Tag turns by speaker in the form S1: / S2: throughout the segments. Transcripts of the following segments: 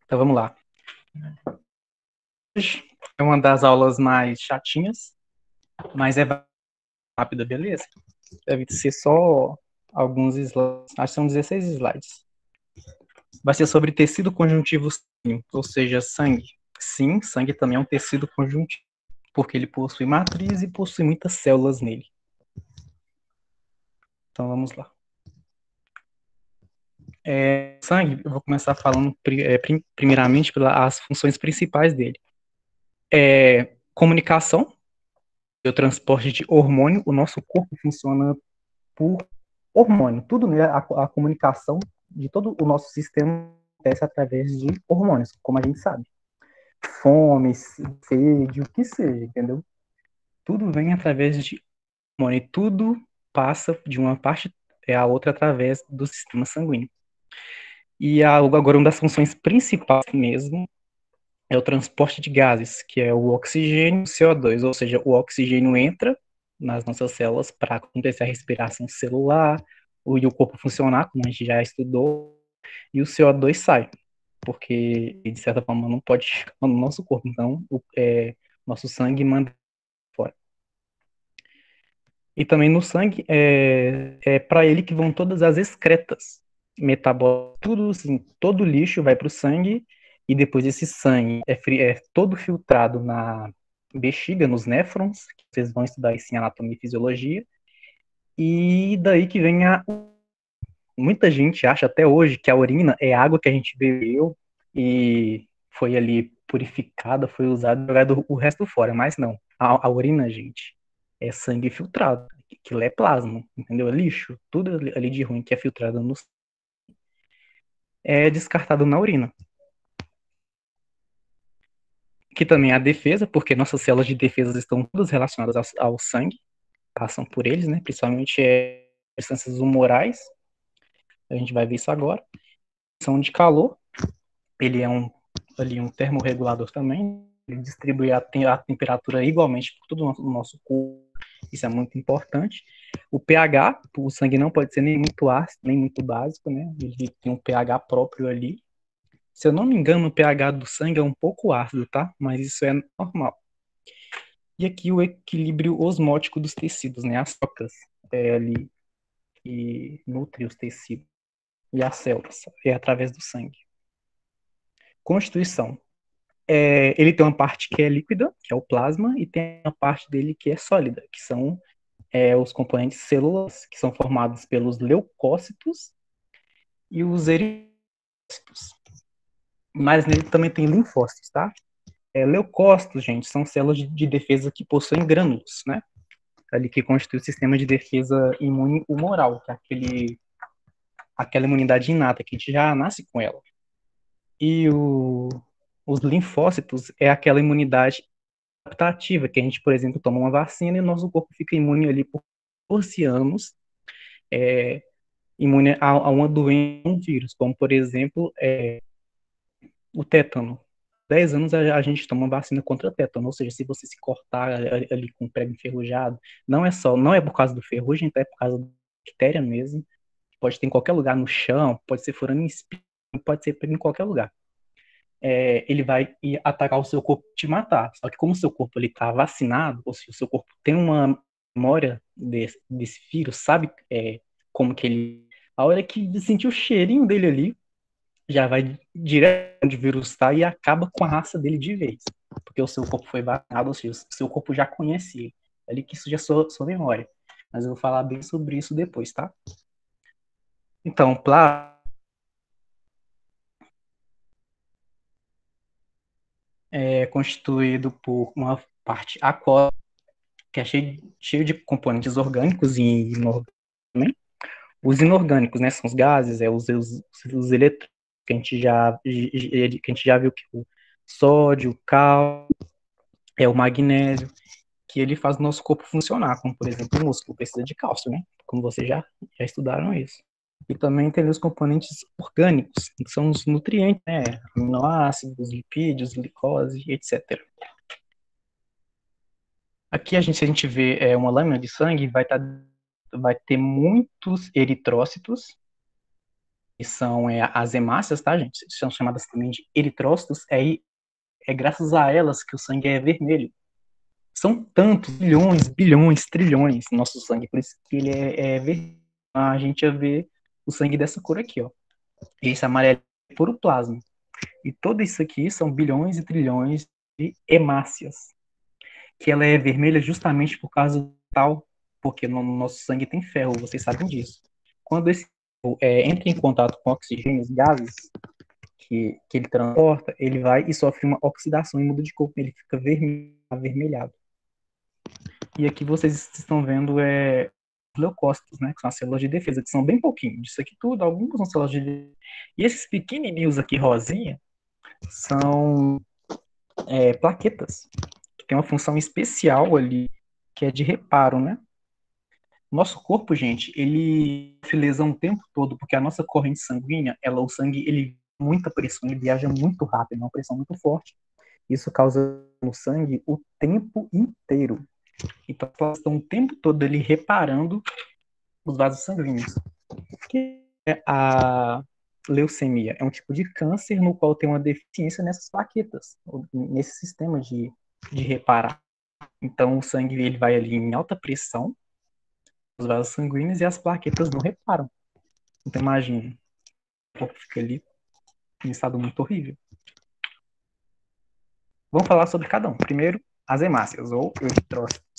S1: Então vamos lá. Hoje é uma das aulas mais chatinhas, mas é rápida, beleza? Deve ser só alguns slides, acho que são 16 slides. Vai ser sobre tecido conjuntivo, ou seja, sangue. Sim, sangue também é um tecido conjuntivo, porque ele possui matriz e possui muitas células nele. Então vamos lá. Sangue, eu vou começar falando primeiramente pelas funções principais dele. Comunicação, o transporte de hormônio. O nosso corpo funciona por hormônio. Tudo, né, a comunicação de todo o nosso sistema acontece através de hormônios, como a gente sabe. Fome, sede, o que seja, entendeu? Tudo vem através de hormônio e tudo passa de uma parte a outra através do sistema sanguíneo. E agora uma das funções principais mesmo é o transporte de gases, que é o oxigênio e o CO2, ou seja, o oxigênio entra nas nossas células para acontecer a respiração celular e o corpo funcionar, como a gente já estudou, e o CO2 sai, porque de certa forma não pode ficar no nosso corpo, então nosso sangue manda fora. E também no sangue é para ele que vão todas as excretas metabólicas, tudo assim, todo lixo vai para o sangue e depois esse sangue é todo filtrado na bexiga, nos néfrons, que vocês vão estudar isso em anatomia e fisiologia, e daí que vem muita gente acha até hoje que a urina é água que a gente bebeu e foi ali purificada, foi usada e jogado o resto fora, mas não. A urina, gente, é sangue filtrado. Aquilo é plasma, entendeu? É lixo. Tudo ali de ruim que é filtrado é descartado na urina. Que também é a defesa, porque nossas células de defesa estão todas relacionadas ao sangue, passam por eles, né? Principalmente substâncias humorais. A gente vai ver isso agora. São de calor. Ele é um termorregulador também. Ele distribui a temperatura igualmente por todo o nosso corpo. Isso é muito importante. O pH, o sangue não pode ser nem muito ácido, nem muito básico, né? Ele tem um pH próprio ali. Se eu não me engano, o pH do sangue é um pouco ácido, tá? Mas isso é normal. E aqui o equilíbrio osmótico dos tecidos, né? As trocas ali que nutrem os tecidos e as células, é através do sangue. Constituição. Ele tem uma parte que é líquida, que é o plasma, e tem uma parte dele que é sólida, que são os componentes celulares, que são formados pelos leucócitos e os eritrócitos. Mas nele também tem linfócitos, tá? Leucócitos, gente, são células de defesa que possuem grânulos, né? Ali que constitui o sistema de defesa imune humoral, que é aquela imunidade inata, que a gente já nasce com ela. E os linfócitos é aquela imunidade adaptativa, que a gente, por exemplo, toma uma vacina e o nosso corpo fica imune ali por 14 anos, imune a uma doença, um vírus, como, por exemplo, o tétano. 10 anos a gente toma vacina contra tétano, ou seja, se você se cortar ali com um prego enferrujado, não é por causa do ferrugem, tá? É por causa da bactéria mesmo, pode ter em qualquer lugar, no chão, pode ser furando em espinho, pode ser em qualquer lugar. Ele vai atacar o seu corpo e te matar. Só que como o seu corpo está vacinado, ou se o seu corpo tem uma memória desse vírus, sabe como que ele... A hora que sentir o cheirinho dele ali, já vai direto onde o vírus está e acaba com a raça dele de vez. Porque o seu corpo foi vacinado, ou seja, o seu corpo já conhece ele. É ali que isso já é sua memória. Mas eu vou falar bem sobre isso depois, tá? Então, é constituído por uma parte aquosa, que é cheio de componentes orgânicos e inorgânicos também. Os inorgânicos, né, são os gases, os eletrônicos, que a gente já viu que o sódio, o cálcio, o magnésio, que ele faz o nosso corpo funcionar, como por exemplo o músculo precisa de cálcio, né? Como vocês já estudaram isso. E também tem os componentes orgânicos, que são os nutrientes, né? Aminoácidos, lipídios, glicose, etc. Aqui se a gente vê uma lâmina de sangue, vai ter muitos eritrócitos que são as hemácias, tá, gente? São chamadas também de eritrócitos. É graças a elas que o sangue é vermelho. São tantos, bilhões, bilhões, trilhões no nosso sangue, por isso que ele é vermelho. A gente já vê o sangue dessa cor aqui, ó. Esse amarelo é puro plasma. E tudo isso aqui são bilhões e trilhões de hemácias, que ela é vermelha justamente por causa do tal, porque no nosso sangue tem ferro, vocês sabem disso. Quando esse ferro entra em contato com oxigênio, os gases que ele transporta, ele vai e sofre uma oxidação e muda de cor, ele fica vermelho, avermelhado. E aqui vocês estão vendo leucócitos, né, que são as células de defesa, que são bem pouquinho disso aqui tudo, alguns são células de defesa. E esses pequenininhos aqui, rosinha, são plaquetas, que tem uma função especial ali, que é de reparo, né? Nosso corpo, gente, ele sofre lesão o tempo todo, porque a nossa corrente sanguínea, o sangue, ele muita pressão, ele viaja muito rápido, uma pressão muito forte. Isso causa no sangue o tempo inteiro. Então, elas estão o tempo todo ali reparando os vasos sanguíneos. Que é a leucemia? É um tipo de câncer no qual tem uma deficiência nessas plaquetas, nesse sistema de reparar. Então, o sangue ele vai ali em alta pressão, os vasos sanguíneos, e as plaquetas não reparam. Então, imagina, o corpo fica ali em estado muito horrível. Vamos falar sobre cada um. Primeiro, as hemácias, ou eritrócitos.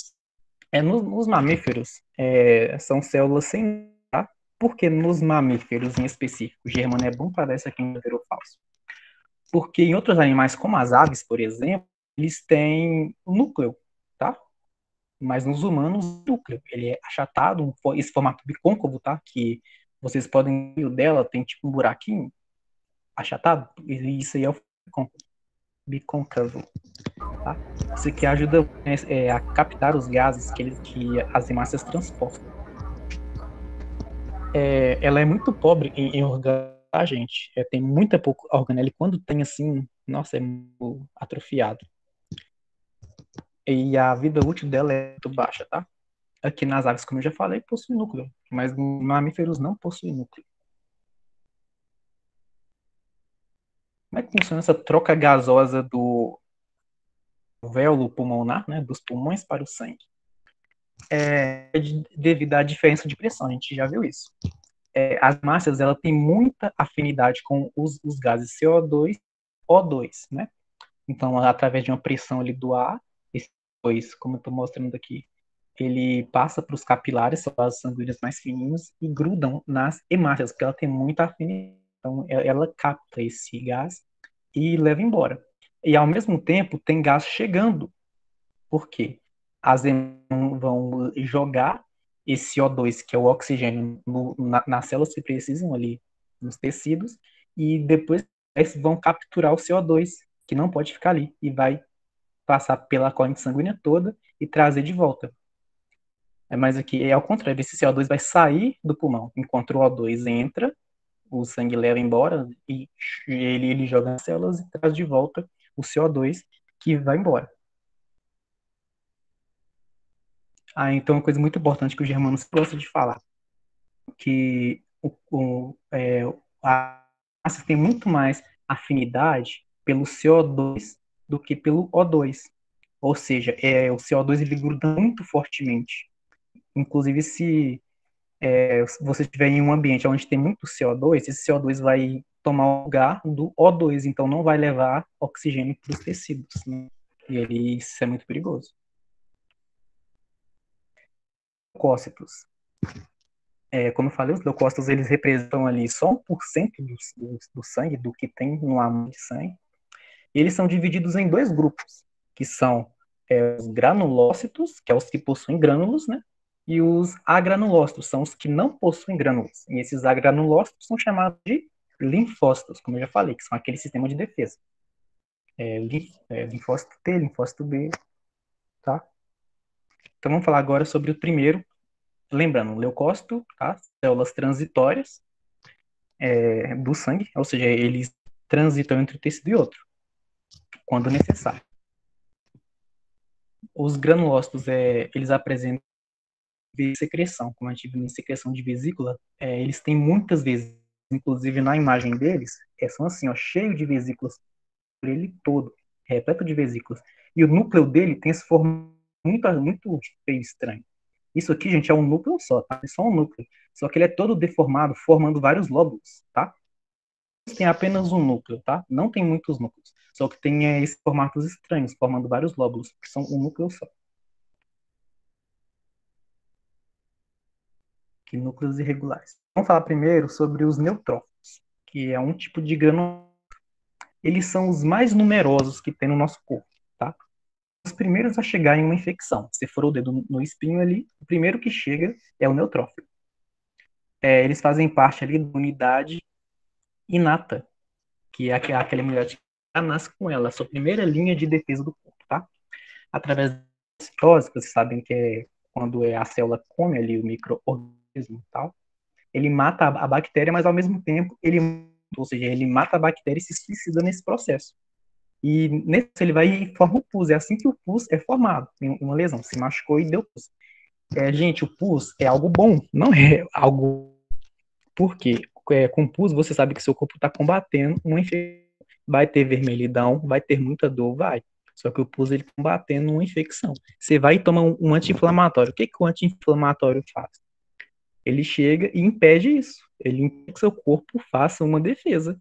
S1: Nos mamíferos, são células sem. Tá? Porque nos mamíferos em específico, Germano é bom para essa aqui em verdadeiro ou falso. Porque em outros animais, como as aves, por exemplo, eles têm um núcleo, tá? Mas nos humanos, o núcleo, ele é achatado, esse formato bicôncavo, tá? Que vocês podem ver o dela, tem tipo um buraquinho achatado, e isso aí é o bicôncavo, tá? Isso aqui ajuda a captar os gases que as hemácias transportam. Ela é muito pobre em orgânico, tá, gente? Tem muita pouco organelo, e quando tem assim, nossa, é muito atrofiado. E a vida útil dela é muito baixa, tá? Aqui nas aves, como eu já falei, possui núcleo, mas nos mamíferos não possui núcleo. Como é que funciona essa troca gasosa do alvéolo pulmonar, né, dos pulmões para o sangue? Devido à diferença de pressão, a gente já viu isso. As hemácias, ela tem muita afinidade com os gases CO2, O2, né? Então, através de uma pressão ali do ar, esse O2, como eu estou mostrando aqui, ele passa para os capilares, são vasos sanguíneos mais fininhos, e grudam nas hemácias, porque ela tem muita afinidade. Então, ela capta esse gás e leva embora. E, ao mesmo tempo, tem gás chegando. Por quê? As hemácias vão jogar esse O2, que é o oxigênio, nas células que precisam ali, nos tecidos, e depois eles vão capturar o CO2, que não pode ficar ali, e vai passar pela corrente sanguínea toda e trazer de volta. Mas aqui é ao contrário, esse CO2 vai sair do pulmão, enquanto o O2 entra, o sangue leva embora, e ele joga nas células e traz de volta o CO2 que vai embora. Então, uma coisa muito importante que o Germano gosta de falar, que a massa tem muito mais afinidade pelo CO2 do que pelo O2. Ou seja, o CO2 ele gruda muito fortemente. Inclusive, se você estiver em um ambiente onde tem muito CO2, esse CO2 vai tomar o lugar do O2, então não vai levar oxigênio para os tecidos. Né? E isso é muito perigoso. Leucócitos. Como eu falei, os leucócitos eles representam ali só 1% do sangue, do que tem no amostra de sangue. E eles são divididos em dois grupos, que são os granulócitos, que são os que possuem grânulos, né? E os agranulócitos, são os que não possuem grânulos. E esses agranulócitos são chamados de linfócitos, como eu já falei, que são aquele sistema de defesa. Linfócito T, linfócito B, tá? Então vamos falar agora sobre o primeiro. Lembrando, leucócito, tá? Células transitórias do sangue, ou seja, eles transitam entre um tecido e outro, quando necessário. Os granulócitos, eles apresentam secreção, como a gente viu em secreção de vesícula, eles têm muitas vezes inclusive na imagem deles, são assim, ó, cheio de vesículas por ele todo, repleto de vesículas. E o núcleo dele tem esse formato muito feio, estranho. Isso aqui, gente, é um núcleo só, tá? É só um núcleo. Só que ele é todo deformado, formando vários lóbulos, tá? Tem apenas um núcleo, tá? Não tem muitos núcleos. Só que tem esses formatos estranhos, formando vários lóbulos, que são um núcleo só. Que núcleos irregulares. Vamos falar primeiro sobre os neutrófilos, que é um tipo de granuloma. Eles são os mais numerosos que tem no nosso corpo, tá? Os primeiros a chegar em uma infecção. Se for o dedo no espinho ali, o primeiro que chega é o neutrófilo. Eles fazem parte ali da unidade inata, que é aquela unidade que já nasce com ela, a sua primeira linha de defesa do corpo, tá? Através da citose, vocês sabem que é quando a célula come ali o micro-organismo e tal, ele mata a bactéria, mas ao mesmo tempo ou seja, ele mata a bactéria e se suicida nesse processo. E nesse ele vai e forma o pus. É assim que o pus é formado, tem uma lesão, se machucou e deu pus. Gente, o pus é algo bom, não é algo. Por quê? Com pus você sabe que seu corpo está combatendo uma infecção. Vai ter vermelhidão, vai ter muita dor, vai. Só que o pus ele combatendo uma infecção. Você vai e toma um anti-inflamatório. O que o anti-inflamatório faz? Ele chega e impede isso. Ele impede que seu corpo faça uma defesa.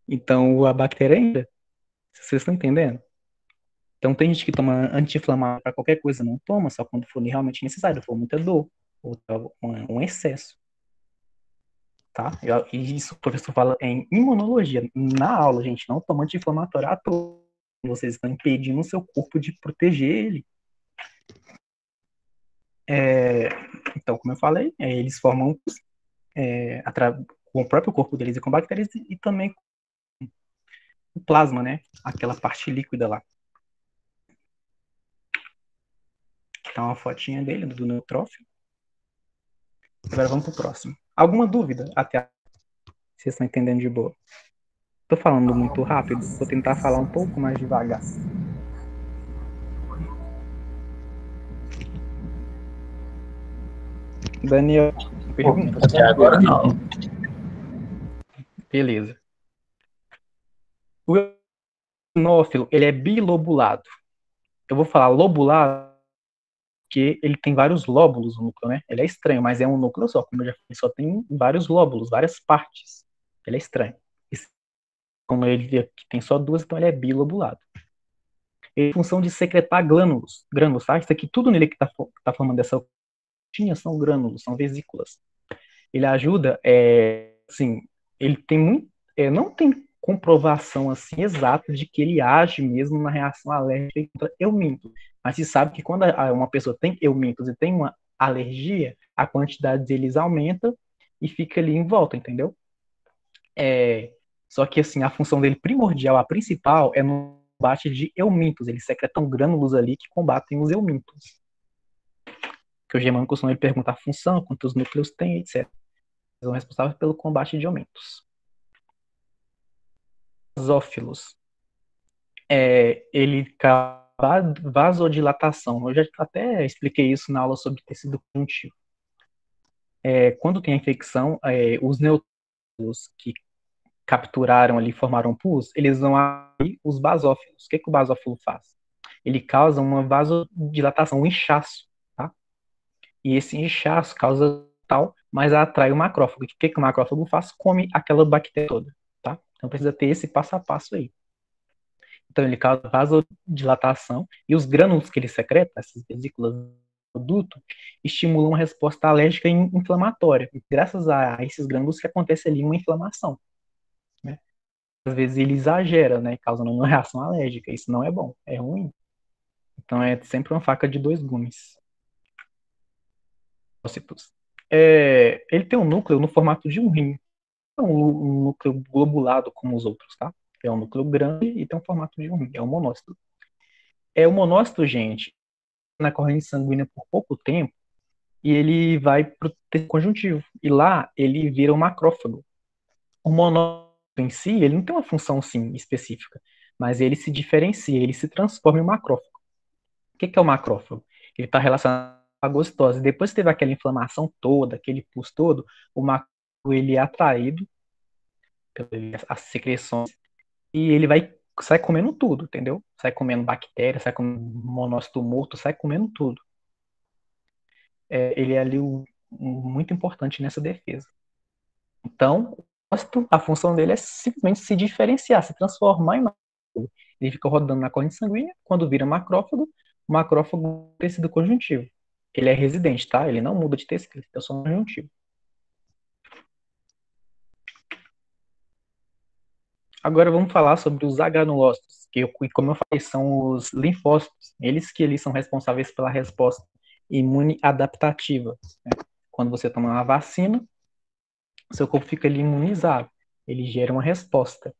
S1: Então a bactéria ainda. Vocês estão entendendo? Então tem gente que toma anti-inflamatório para qualquer coisa, não toma, só quando for realmente necessário, for muita dor, ou um excesso. Tá? E isso o professor fala em imunologia. Na aula, gente, não toma anti-inflamatório à toa. Vocês estão impedindo o seu corpo de proteger ele. Então, como eu falei, eles formam com o próprio corpo deles e com bactérias e também com o plasma, né? Aquela parte líquida lá. Então, uma fotinha dele, do neutrófilo. Agora vamos pro próximo. Alguma dúvida até vocês estão entendendo de boa? Tô falando muito rápido, vou tentar falar um pouco mais devagar. Daniel, pergunta?
S2: Até agora não.
S1: Beleza. O eosinófilo, ele é bilobulado. Eu vou falar lobulado porque ele tem vários lóbulos no núcleo, né? Ele é estranho, mas é um núcleo só. Como eu já falei, só tem vários lóbulos, várias partes. Ele é estranho. Como ele aqui tem só duas, então ele é bilobulado. Ele tem função de secretar glânulos, tá? Isso aqui, tudo nele que tá formando essa tinha são grânulos, são vesículas. Ele ajuda, assim, ele tem muito, não tem comprovação assim exata de que ele age mesmo na reação alérgica contra eumintos, mas se sabe que quando uma pessoa tem eumintos e tem uma alergia, a quantidade deles aumenta e fica ali em volta, entendeu? Só que assim, a função dele primordial, a principal, é no combate de eumintos. Eles secretam grânulos ali que combatem os eumintos. Que o Germano costuma perguntar a função, quantos núcleos tem, etc. Eles são responsáveis pelo combate de aumentos. Basófilos. Ele causa vasodilatação. Eu já até expliquei isso na aula sobre tecido conjuntivo. Quando tem a infecção, os neutrófilos que capturaram ali, formaram pus, eles vão abrir os basófilos. O que o basófilo faz? Ele causa uma vasodilatação, um inchaço, tá? E esse inchaço causa tal, mas atrai o macrófago. O que o macrófago faz? Come aquela bactéria toda, tá? Então precisa ter esse passo a passo aí. Então ele causa vasodilatação e os grânulos que ele secreta, essas vesículas do duto, estimulam uma resposta alérgica e inflamatória. E graças a esses grânulos que acontece ali uma inflamação, né? Às vezes ele exagera, né, causando uma reação alérgica. Isso não é bom, é ruim. Então é sempre uma faca de dois gumes. Ele tem um núcleo no formato de um rim. Não um núcleo globulado como os outros, tá? É um núcleo grande e tem um formato de um rim. É um monócito. O monócito, gente, na corrente sanguínea por pouco tempo e ele vai para o tecido conjuntivo. E lá ele vira um macrófago. O monócito em si, ele não tem uma função sim específica, mas ele se diferencia, ele se transforma em macrófago. O que é o macrófago? Ele está relacionado à fagocitose. Depois que teve aquela inflamação toda, aquele pus todo, o macrófago ele é atraído pelas secreções e ele sai comendo tudo, entendeu? Sai comendo bactéria, sai comendo monócito morto, sai comendo tudo. Ele é ali muito importante nessa defesa. Então, a função dele é simplesmente se diferenciar, se transformar em macrófago. Ele fica rodando na corrente sanguínea, quando vira macrófago, o macrófago é tecido conjuntivo. Ele é residente, tá? Ele não muda de tecido, ele é só conjuntivo. Agora vamos falar sobre os agranulócitos, que, como eu falei, são os linfócitos. Eles são responsáveis pela resposta imune adaptativa. Né? Quando você toma uma vacina, seu corpo fica ali imunizado. Ele gera uma resposta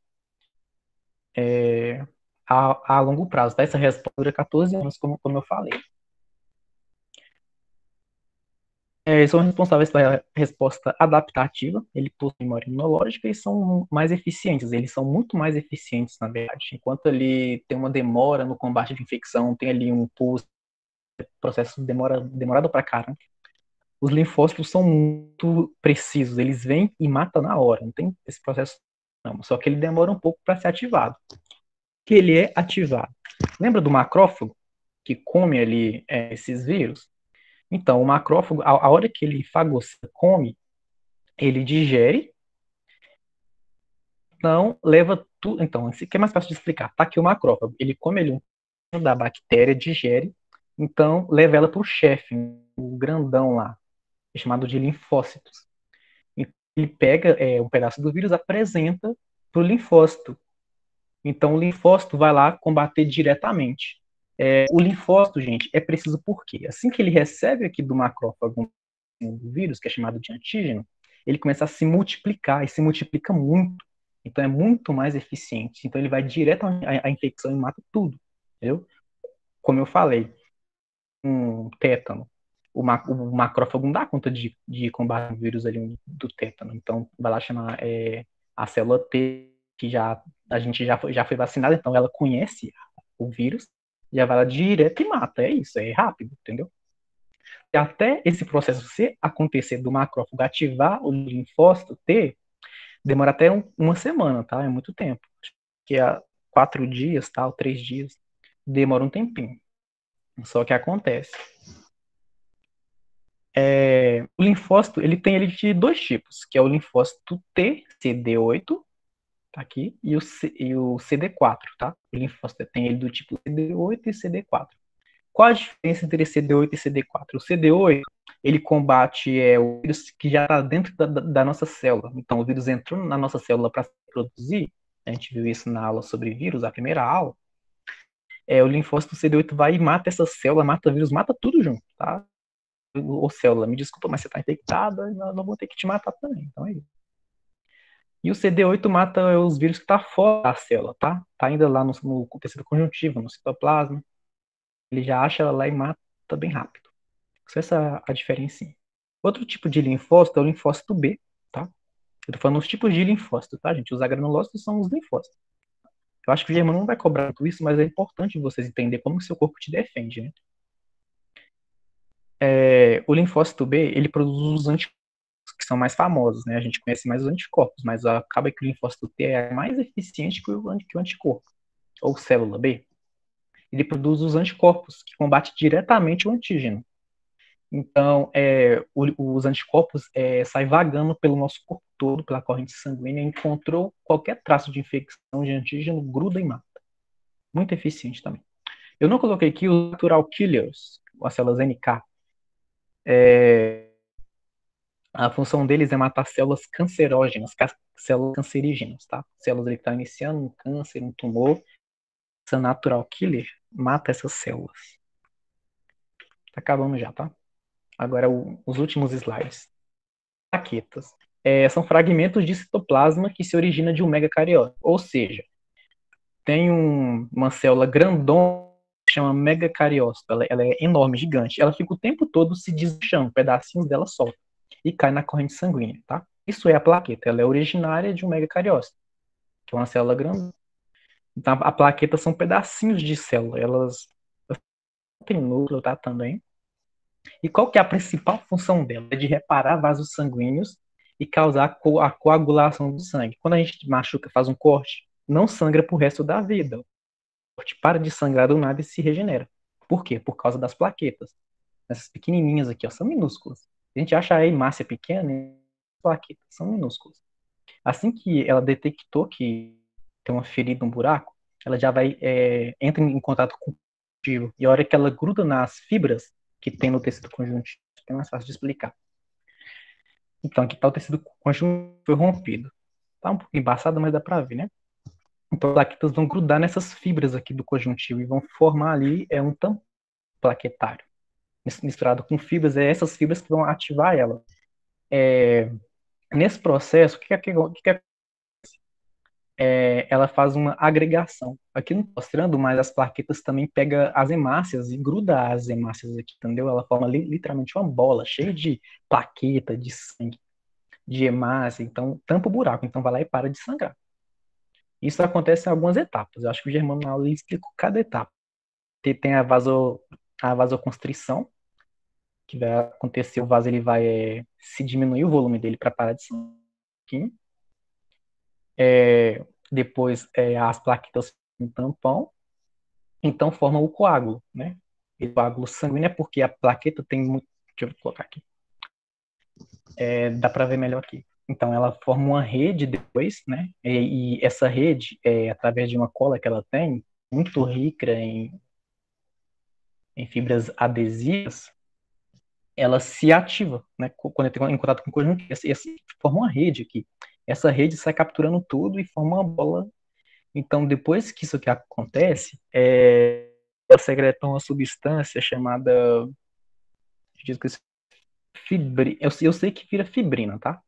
S1: a longo prazo. Tá? Essa resposta dura 14 anos, como eu falei. Eles são responsáveis pela resposta adaptativa, ele possui memória imunológica e são mais eficientes. Eles são muito mais eficientes, na verdade. Enquanto ele tem uma demora no combate de infecção, tem ali um pulso, processo demorado para caramba. Os linfócitos são muito precisos, eles vêm e matam na hora, não tem esse processo não. Só que ele demora um pouco para ser ativado. Que ele é ativado. Lembra do macrófago que come ali esses vírus? Então, o macrófago, a hora que ele fagocita, come, ele digere, então leva tudo. Então, isso aqui é mais fácil de explicar. Tá aqui o macrófago, ele come ali um da bactéria, digere, então leva ela para o chefe, o grandão lá, chamado de linfócitos. Ele pega um pedaço do vírus, apresenta para o linfócito. Então, o linfócito vai lá combater diretamente. O linfócito, gente, é preciso por quê? Assim que ele recebe aqui do macrófago do vírus, que é chamado de antígeno, ele começa a se multiplicar, e se multiplica muito. Então, é muito mais eficiente. Então, ele vai direto à infecção e mata tudo. Entendeu? Como eu falei, um tétano, o macrófago não dá conta de combater o vírus ali do tétano. Então, vai lá chamar a célula T, que a gente já foi vacinada, então ela conhece o vírus, já vai lá direto e mata. É isso, é rápido, entendeu? E até esse processo se acontecer do macrófago ativar o linfócito T, demora até uma semana, tá? É muito tempo. Que é 4 dias, tal, 3 dias. Demora um tempinho. Só que acontece. O linfócito, ele tem ele de dois tipos, que é o linfócito T, CD8, tá aqui, e o CD4, tá? O linfócito tem ele do tipo CD8 e CD4. Qual a diferença entre CD8 e CD4? O CD8, ele combate o vírus que já está dentro da nossa célula. Então, o vírus entrou na nossa célula para se reproduzir. A gente viu isso na aula sobre vírus, a primeira aula. O linfócito CD8 vai e mata essa célula, mata vírus, mata tudo junto, tá? Ô célula, me desculpa, mas você está infectada, nós vamos ter que te matar também. Então é isso. E o CD8 mata os vírus que estão fora da célula, tá? Tá ainda lá no tecido conjuntivo, no citoplasma. Ele já acha lá e mata bem rápido. Essa é a diferença. Outro tipo de linfócito é o linfócito B, tá? Eu tô falando os tipos de linfócito, tá, gente? Os agranulócitos são os linfócitos. Eu acho que o Germano não vai cobrar tudo isso, mas é importante vocês entenderem como o seu corpo te defende, né? O linfócito B, ele produz os anticorpos que são mais famosos, né? A gente conhece mais os anticorpos, mas acaba que o linfócito T é mais eficiente que o anticorpo, ou célula B. Ele produz os anticorpos, que combate diretamente o antígeno. Então, os anticorpos saem vagando pelo nosso corpo todo, pela corrente sanguínea, encontrou qualquer traço de infecção de antígeno, gruda e mata. Muito eficiente também. Eu não coloquei aqui os natural killers, as células NK. A função deles é matar células cancerógenas, células cancerígenas, tá? Células que estão iniciando um câncer, um tumor. Essa natural killer mata essas células. Tá acabando já, tá? Agora os últimos slides. Plaquetas. São fragmentos de citoplasma que se origina de um megacariota. Ou seja, tem uma célula grandona que chama megacariócito. Ela é enorme, gigante. Ela fica o tempo todo se desmanchando, pedacinhos dela soltam e cai na corrente sanguínea, tá? Isso é a plaqueta. Ela é originária de um megacariócito, que é uma célula grande. Então, a plaqueta são pedacinhos de célula. Elas têm núcleo, tá, também. E qual que é a principal função dela? É de reparar vasos sanguíneos e causar a coagulação do sangue. Quando a gente machuca, faz um corte, não sangra pro resto da vida. O corte para de sangrar do nada e se regenera. Por quê? Por causa das plaquetas. Essas pequenininhas aqui, ó, são minúsculas. A gente acha a hemácia pequena e as plaquetas são minúsculas. Assim que ela detectou que tem uma ferida, um buraco, ela já vai entra em contato com o conjuntivo. E a hora que ela gruda nas fibras que tem no tecido conjuntivo, é mais fácil de explicar. Então, aqui está o tecido conjuntivo foi rompido. Tá um pouco embaçado, mas dá para ver, né? Então, as plaquetas vão grudar nessas fibras aqui do conjuntivo e vão formar ali um tampão plaquetário. Misturado com fibras, essas fibras que vão ativar ela. Nesse processo, ela faz uma agregação. Aqui não mostrando, mas as plaquetas também pegam as hemácias e gruda as hemácias aqui, entendeu? Ela forma literalmente uma bola cheia de plaqueta, de sangue, de hemácia, então tampa o buraco, então vai lá e para de sangrar. Isso acontece em algumas etapas. Eu acho que o Germano na aula ele explicou cada etapa. Tem a vasoconstrição, que vai acontecer, o vaso ele vai se diminuir o volume dele para parar de sangrar. Depois as plaquetas um tampão, então forma o coágulo, né? E o coágulo sanguíneo é porque a plaqueta tem muito. Deixa eu colocar aqui. Dá para ver melhor aqui. Então ela forma uma rede depois, né? E essa rede, através de uma cola que ela tem, muito rica em fibras adesivas, ela se ativa, né? Quando entra em contato com o conjunto, forma uma rede aqui. Essa rede sai capturando tudo e forma uma bola. Então, depois que isso aqui acontece, ela secreta uma substância chamada, eu sei que vira fibrina, tá?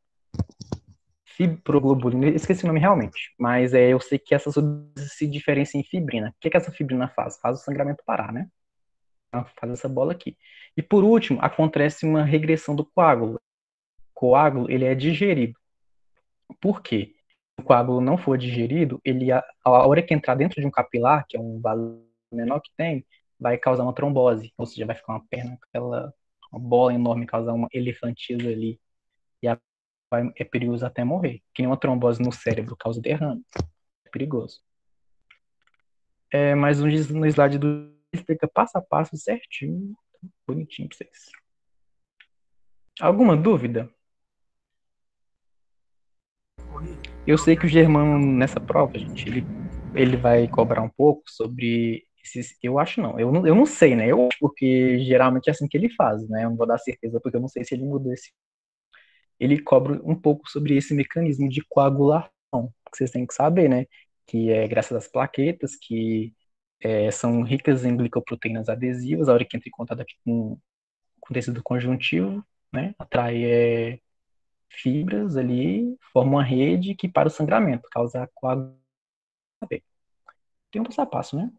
S1: Fibroglobulina, esqueci o nome realmente, mas eu sei que essa substância se diferencia em fibrina. O que essa fibrina faz? Faz o sangramento parar, né? Ela faz essa bola aqui. E por último, acontece uma regressão do coágulo. O coágulo, ele é digerido. Por quê? Se o coágulo não for digerido, a hora que entrar dentro de um capilar, que é um vaso menor que tem, vai causar uma trombose, ou seja, vai ficar uma perna, uma bola enorme, causar uma elefantise ali, e é perigoso até morrer. Que nem uma trombose no cérebro causa derrame. É perigoso. Mas no slide do explica passo a passo certinho, bonitinho pra vocês. Alguma dúvida? Eu sei que o Germano, nessa prova, gente, ele vai cobrar um pouco sobre esses. Eu acho não. Eu não sei, né? Eu acho porque geralmente é assim que ele faz, né? Eu não vou dar certeza porque eu não sei se ele mudou esse. Ele cobra um pouco sobre esse mecanismo de coagulação, que vocês têm que saber, né? Que é graças às plaquetas, que são ricas em glicoproteínas adesivas, a hora que entra em contato aqui com o tecido conjuntivo, né? Atrai fibras ali, forma uma rede que para o sangramento, causa coagulação. Tem um passo a passo, né?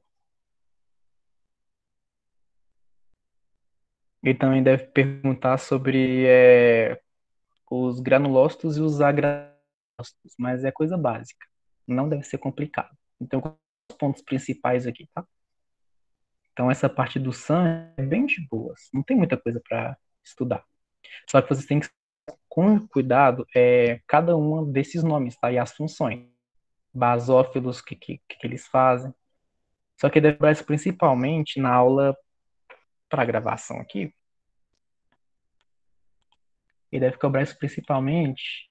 S1: Ele também deve perguntar sobre os granulócitos e os agranulócitos, mas é coisa básica. Não deve ser complicado. Então, os pontos principais aqui, tá? Então, essa parte do sangue é bem de boas. Não tem muita coisa para estudar. Só que vocês têm que, com cuidado, cada um desses nomes, tá? E as funções. Basófilos, que eles fazem. Só que deve isso principalmente na aula para gravação aqui. E deve cobrar isso principalmente